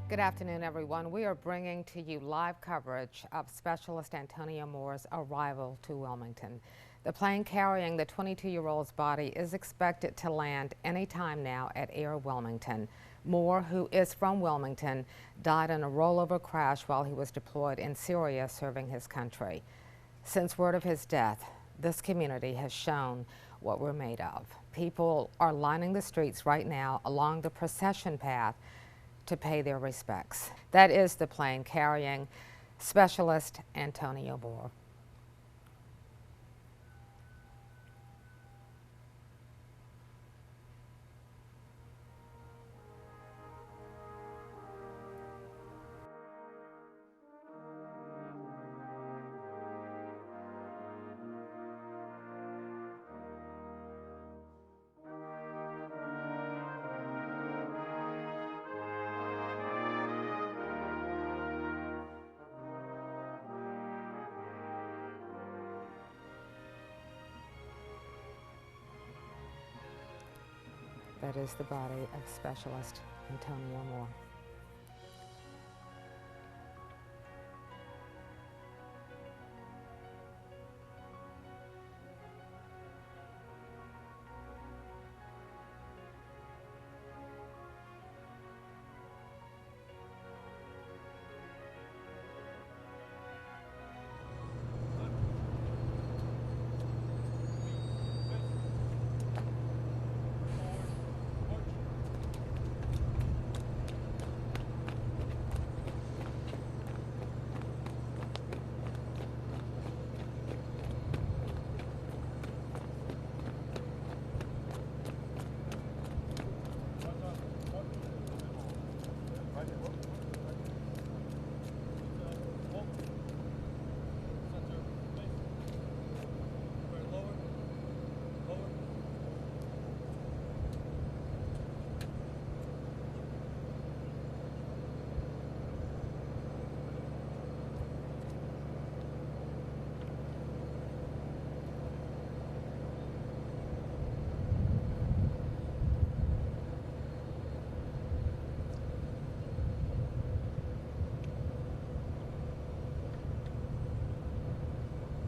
Good afternoon, everyone. We are bringing to you live coverage of Specialist Antonio Moore's arrival to Wilmington. The plane carrying the 22-year-old's body is expected to land any time now at Air Wilmington. Moore, who is from Wilmington, died in a rollover crash while he was deployed in Syria serving his country. Since word of his death, this community has shown what we're made of. People are lining the streets right now along the procession path to pay their respects. That is the plane carrying Specialist Antonio Moore. That is the body of Specialist Antonio Moore.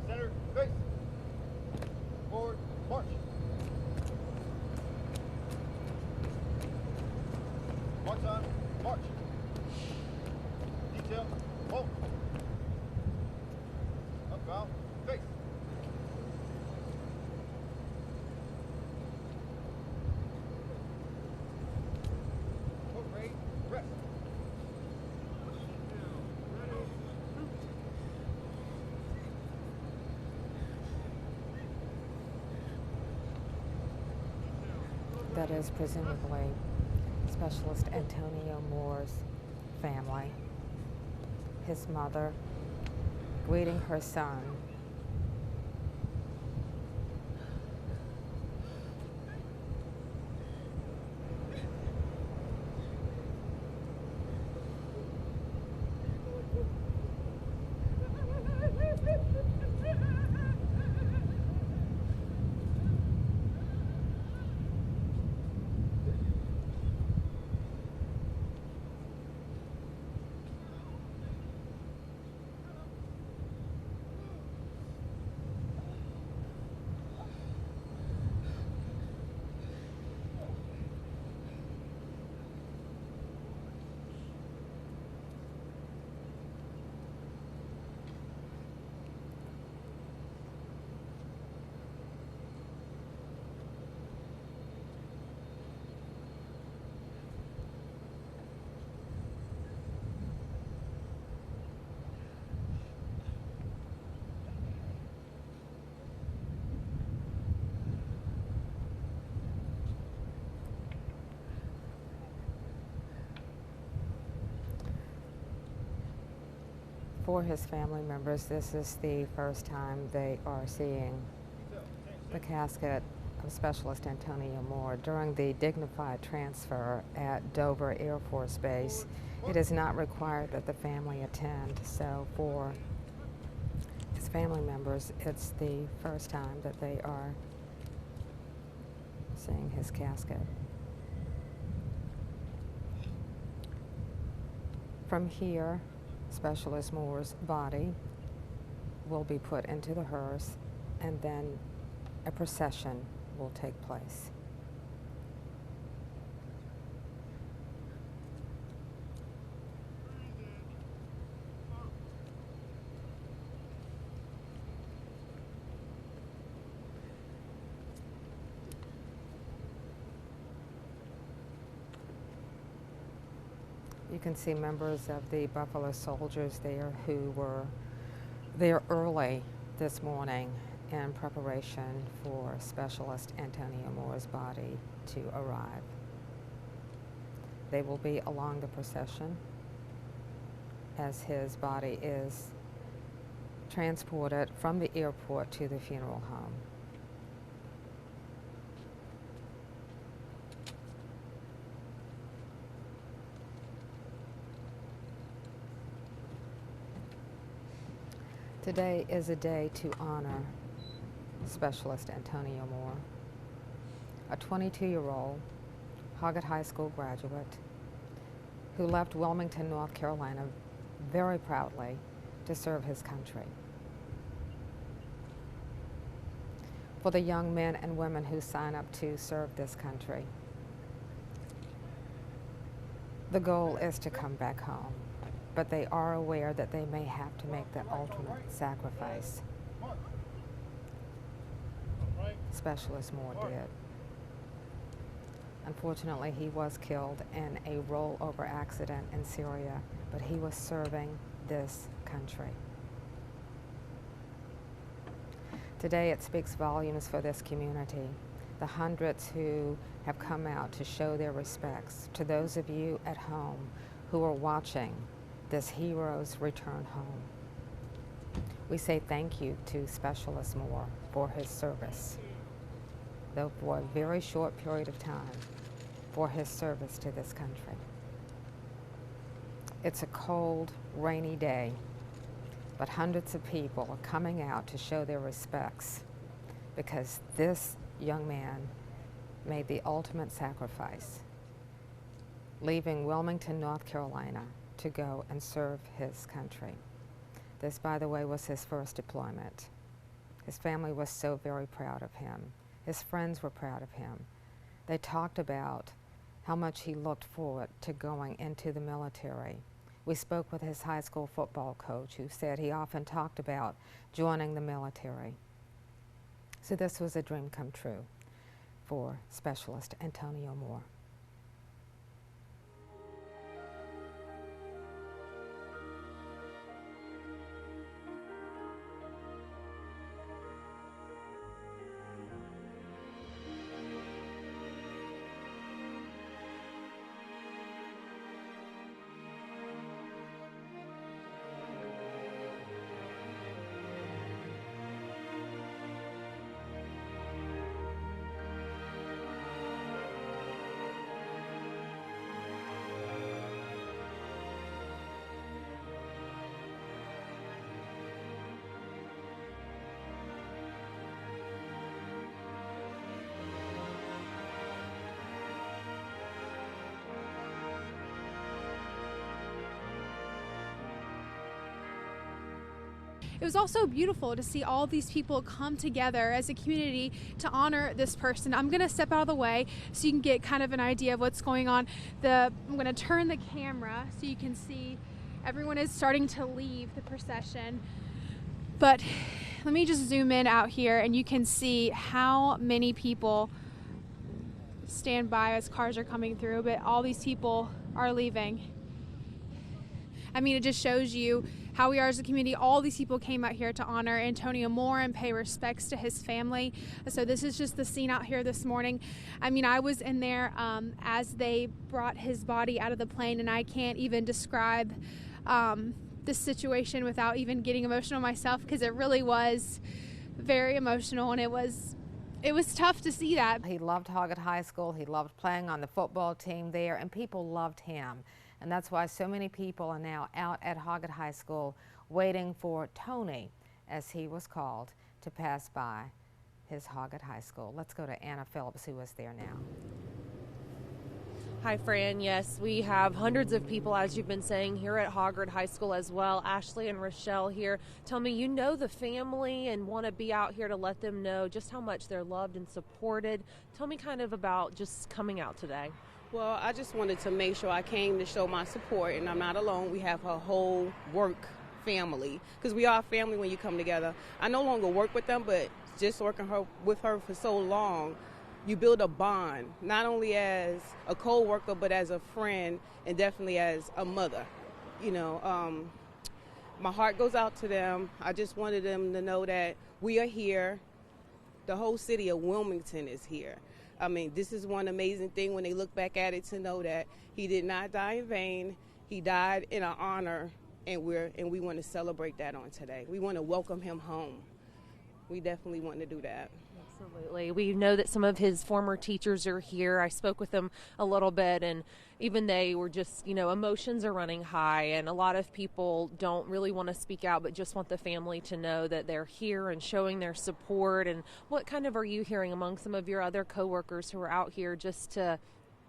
Center, face. Forward, march. March on, march. Detail, hold. Up, bow, face. Foot raise, rest. That is presumably Specialist Antonio Moore's family. His mother greeting her son. For his family members, this is the first time they are seeing the casket of Specialist Antonio Moore. During the dignified transfer at Dover Air Force Base, it is not required that the family attend. So for his family members, it's the first time that they are seeing his casket. From here, Specialist Moore's body will be put into the hearse, and then a procession will take place. You can see members of the Buffalo Soldiers there who were there early this morning in preparation for Specialist Antonio Moore's body to arrive. They will be along the procession as his body is transported from the airport to the funeral home. Today is a day to honor Specialist Antonio Moore, a 22-year-old Hoggett High School graduate who left Wilmington, North Carolina very proudly to serve his country. For the young men and women who sign up to serve this country, the goal is to come back home, but they are aware that they may have to make the ultimate sacrifice. Specialist Moore did. Unfortunately, he was killed in a rollover accident in Syria, but he was serving this country. Today, it speaks volumes for this community, the hundreds who have come out to show their respects to those of you at home who are watching this hero's return home. We say thank you to Specialist Moore for his service, though for a very short period of time, for his service to this country. It's a cold, rainy day, but hundreds of people are coming out to show their respects because this young man made the ultimate sacrifice, leaving Wilmington, North Carolina, to go and serve his country. This, by the way, was his first deployment. His family was so very proud of him. His friends were proud of him. They talked about how much he looked forward to going into the military. We spoke with his high school football coach who said he often talked about joining the military. So this was a dream come true for Specialist Antonio Moore. It was also beautiful to see all these people come together as a community to honor this person. I'm going to step out of the way so you can get kind of an idea of what's going on. I'm going to turn the camera so you can see everyone is starting to leave the procession. But let me just zoom in out here and you can see how many people stand by as cars are coming through, but all these people are leaving. I mean, it just shows you how we are as a community. All these people came out here to honor Antonio Moore and pay respects to his family. So this is just the scene out here this morning. I mean, I was in there as they brought his body out of the plane, and I can't even describe this situation without even getting emotional myself, because it really was very emotional, and it was tough to see that. He loved Hoggett High School. He loved playing on the football team there, and people loved him. And that's why so many people are now out at Hoggett High School waiting for Tony, as he was called, to pass by his Hoggett High School. Let's go to Anna Phillips, who is there now. Hi, Fran. Yes, we have hundreds of people, as you've been saying, here at Hoggard High School as well. Ashley and Rochelle here. Tell me, you know the family and want to be out here to let them know just how much they're loved and supported. Tell me kind of about just coming out today. Well, I just wanted to make sure I came to show my support, and I'm not alone. We have her whole work family, because we are a family when you come together. I no longer work with them, but just working with her for so long, you build a bond, not only as a co-worker, but as a friend, and definitely as a mother. You know, my heart goes out to them. I just wanted them to know that we are here. The whole city of Wilmington is here. I mean, this is one amazing thing when they look back at it, to know that he did not die in vain. He died in our honor, and we want to celebrate that on today. We want to welcome him home. We definitely want to do that. Absolutely. We know that some of his former teachers are here. I spoke with them a little bit, and even they were just, emotions are running high, and a lot of people don't really want to speak out, but just want the family to know that they're here and showing their support. And what kind of are you hearing among some of your other coworkers who are out here just to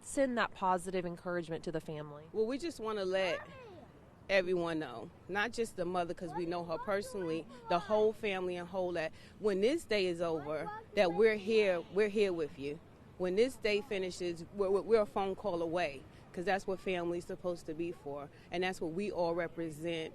send that positive encouragement to the family? Well, we just want to let everyone know, not just the mother, because we know her personally, the whole family and whole, that when this day is over, that we're here with you. When this day finishes, we're a phone call away, because that's what family's supposed to be for, and that's what we all represent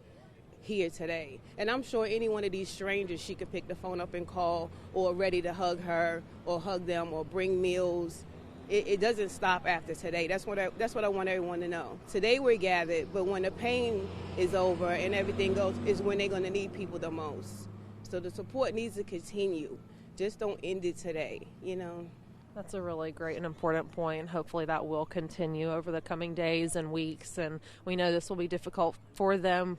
here today. And I'm sure any one of these strangers, she could pick the phone up and call, or ready to hug her or hug them or bring meals. It doesn't stop after today. That's what I want everyone to know. Today we're gathered, but when the pain is over and everything goes, is when they're going to need people the most. So the support needs to continue. Just don't end it today, That's a really great and important point. Hopefully that will continue over the coming days and weeks, and we know this will be difficult for them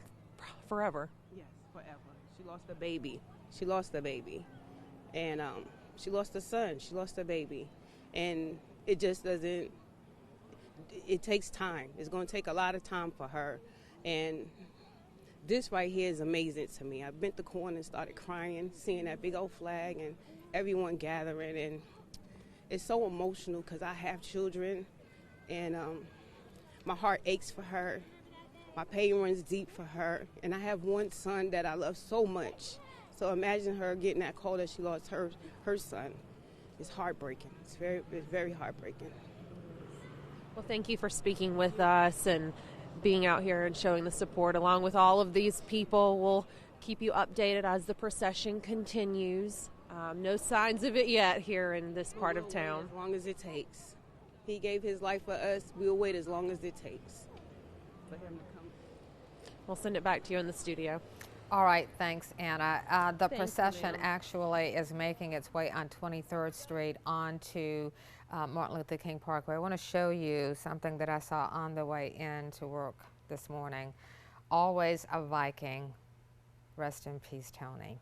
forever. Yes, forever. She lost a baby. She lost a baby. And she lost a son. She lost a baby. And it just doesn't, it takes time. It's going to take a lot of time for her. And this right here is amazing to me. I bent the corner and started crying, seeing that big old flag and everyone gathering. And it's so emotional because I have children, and my heart aches for her. My pain runs deep for her. And I have one son that I love so much. So imagine her getting that call that she lost her son. It's heartbreaking. It's very heartbreaking. Well, thank you for speaking with us and being out here and showing the support along with all of these people. We'll keep you updated as the procession continues. No signs of it yet here in this part of town. As long as it takes. He gave his life for us. We'll wait as long as it takes for him to come. We'll send it back to you in the studio. All right, thanks, Anna. The Thanks, procession ma'am. actually is making its way on 23rd Street onto Martin Luther King Parkway. I want to show you something that I saw on the way in to work this morning. Always a Viking. Rest in peace, Tony.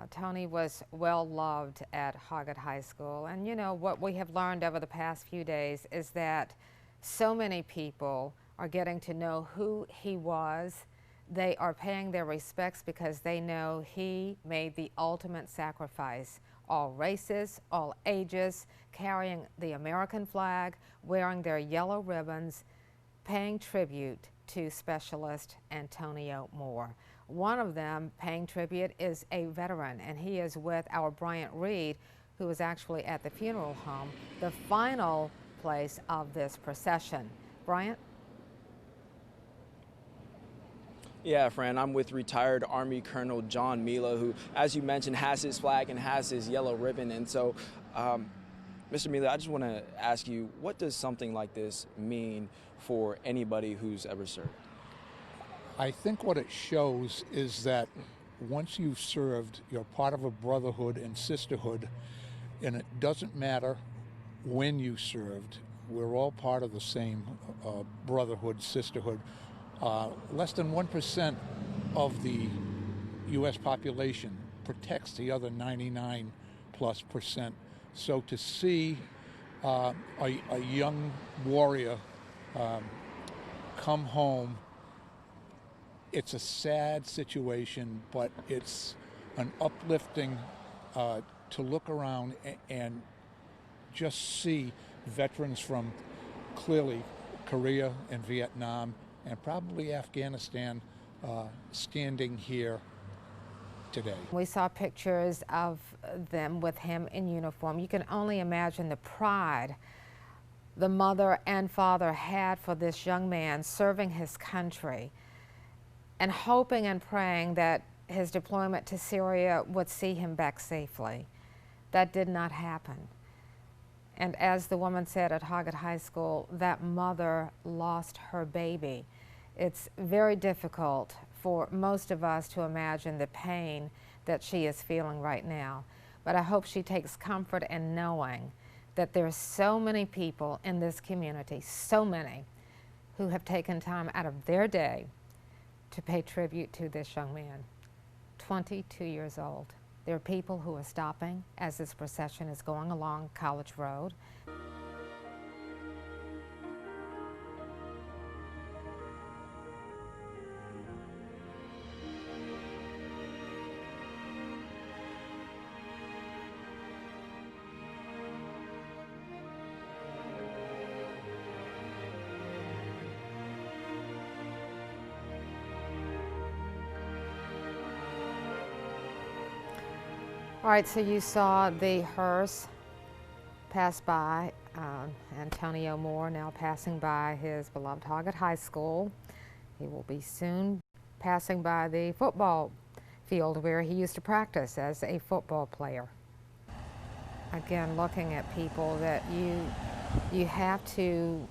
Tony was well loved at Hoggard High School, and what we have learned over the past few days is that so many people are getting to know who he was. They are paying their respects because they know he made the ultimate sacrifice. All races, all ages, carrying the American flag, wearing their yellow ribbons, paying tribute to Specialist Antonio Moore. One of them paying tribute is a veteran, and he is with our Bryant Reed, who is actually at the funeral home, the final place of this procession. Bryant? Yeah, Fran, I'm with retired Army Colonel John Mila, who, as you mentioned, has his flag and has his yellow ribbon. And so, Mr. Mila, I just want to ask you, what does something like this mean for anybody who's ever served? I think what it shows is that once you've served, you're part of a brotherhood and sisterhood, and it doesn't matter when you served. We're all part of the same brotherhood, sisterhood. Less than 1% of the U.S. population protects the other 99+%. So to see a young warrior come home, it's a sad situation, but it's an uplifting to look around and just see veterans from clearly Korea and Vietnam and probably Afghanistan standing here today. We saw pictures of them with him in uniform. You can only imagine the pride the mother and father had for this young man serving his country and hoping and praying that his deployment to Syria would see him back safely. That did not happen. And as the woman said at Hoggett High School, that mother lost her baby. It's very difficult for most of us to imagine the pain that she is feeling right now. But I hope she takes comfort in knowing that there are so many people in this community, so many, who have taken time out of their day to pay tribute to this young man, 22 years old. There are people who are stopping as this procession is going along College Road. All right, so you saw the hearse pass by, Antonio Moore now passing by his beloved Hoggett High School. He will be soon passing by the football field where he used to practice as a football player. Again, looking at people that you have to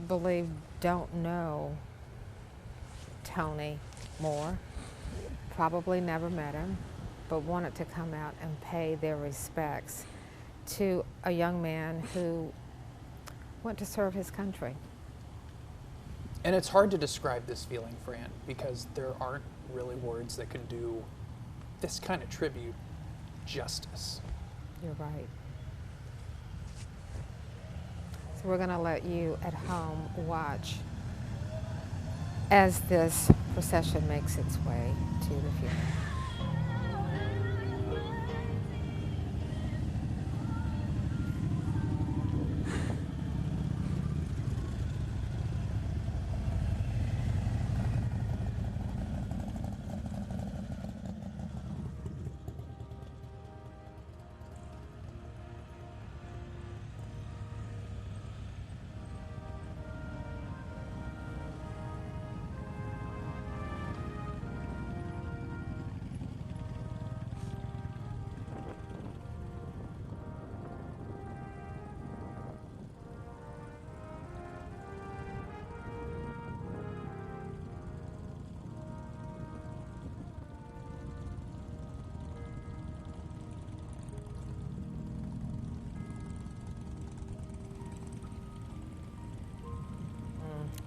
believe don't know Tony Moore, probably never met him, but wanted to come out and pay their respects to a young man who went to serve his country. And it's hard to describe this feeling, Fran, because there aren't really words that can do this kind of tribute justice. You're right. So we're going to let you at home watch as this procession makes its way to the funeral.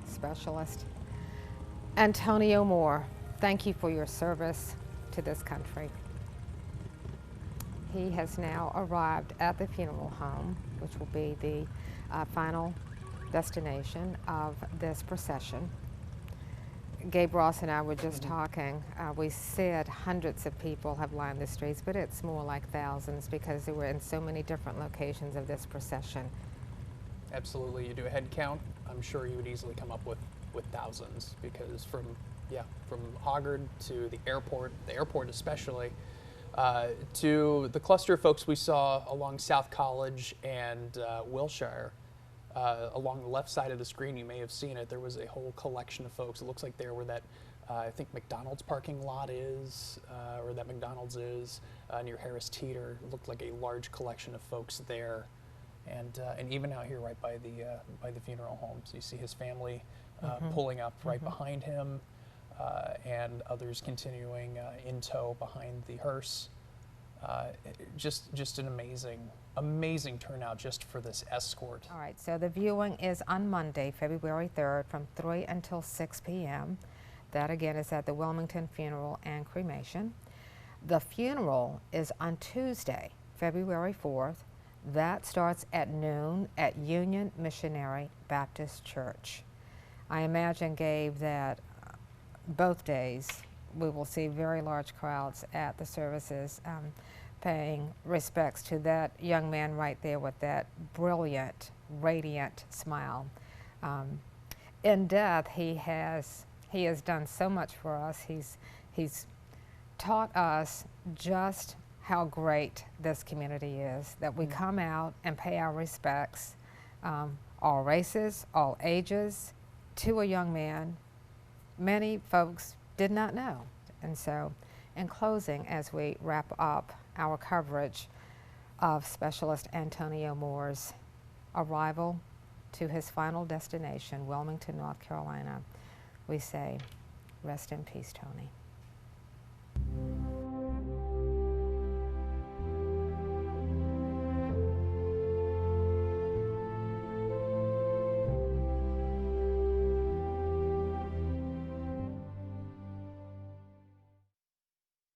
Specialist Antonio Moore, thank you for your service to this country. He has now arrived at the funeral home, which will be the final destination of this procession. Gabe Ross and I were just talking. We said hundreds of people have lined the streets, but it's more like thousands because they were in so many different locations of this procession. Absolutely. You do a head count, I'm sure you would easily come up with thousands, because from Hoggard to the airport especially, to the cluster of folks we saw along South College and Wilshire, along the left side of the screen, you may have seen it, there was a whole collection of folks. It looks like there where that, I think McDonald's parking lot is, or that McDonald's is, near Harris Teeter. It looked like a large collection of folks there. And even out here right by the funeral home. So you see his family pulling up right behind him, and others continuing in tow behind the hearse. Just an amazing turnout just for this escort. All right, so the viewing is on Monday, February 3rd from 3 until 6 p.m. That again is at the Wilmington Funeral and Cremation. The funeral is on Tuesday, February 4th. That starts at noon at Union Missionary Baptist Church. I imagine, Gabe, that both days we will see very large crowds at the services. paying respects to that young man right there with that brilliant, radiant smile. In death, he has done so much for us. He's taught us just how great this community is, that we come out and pay our respects, all races, all ages, to a young man many folks did not know. And so, in closing, as we wrap up our coverage of Specialist Antonio Moore's arrival to his final destination, Wilmington, North Carolina, we say, rest in peace, Tony.